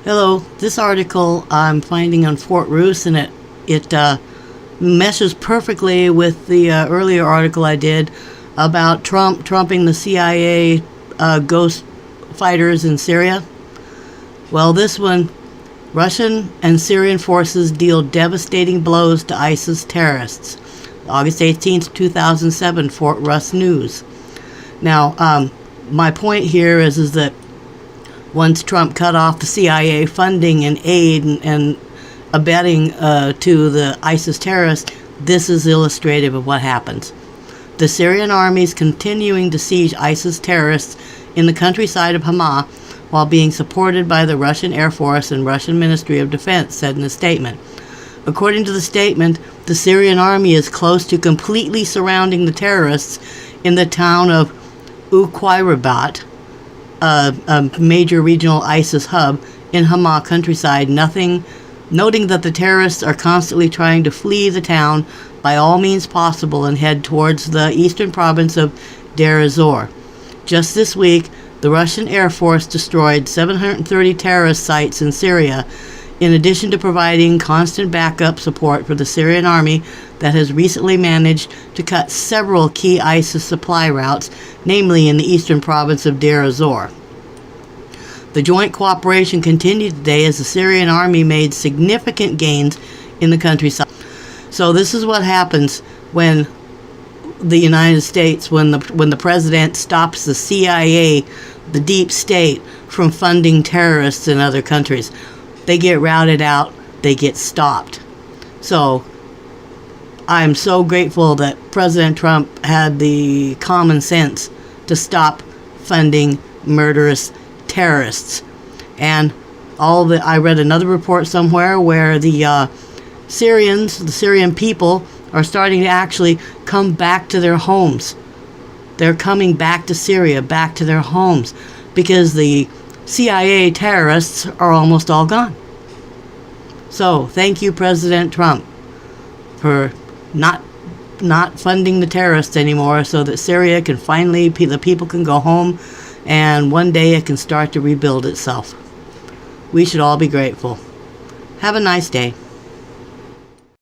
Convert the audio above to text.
Hello, this article I'm finding on Fort Roos, and it meshes perfectly with the earlier article I did about trumping the CIA ghost fighters in Syria. Well, this one, Russian and Syrian forces deal devastating blows to ISIS terrorists. August 18th, 2007, Fort Roos News. Now, my point here is that once Trump cut off the CIA funding and aid and abetting to the ISIS terrorists, this is illustrative of what happens. The Syrian army is continuing to siege ISIS terrorists in the countryside of Hama while being supported by the Russian Air Force and Russian Ministry of Defense, said in a statement. According to the statement, the Syrian army is close to completely surrounding the terrorists in the town of Uqayrabat, a major regional ISIS hub in Hama countryside, noting that the terrorists are constantly trying to flee the town by all means possible and head towards the eastern province of Deir ez-Zor. Just this week, the Russian Air Force destroyed 730 terrorist sites in Syria, in addition to providing constant backup support for the Syrian army that has recently managed to cut several key ISIS supply routes, namely in the eastern province of Deir ez-Zor. The joint cooperation continued today as the Syrian army made significant gains in the countryside. So this is what happens when the United States, when the president stops the CIA, the deep state, from funding terrorists in other countries. They get routed out, they get stopped. So I'm so grateful that President Trump had the common sense to stop funding murderous terrorists. And I read another report somewhere where the Syrian people are starting to actually come back to their homes. They're coming back to Syria, back to their homes, because the CIA terrorists are almost all gone. So, thank you, President Trump, for not funding the terrorists anymore, so that Syria can finally, the people can go home, and one day it can start to rebuild itself. We should all be grateful. Have a nice day.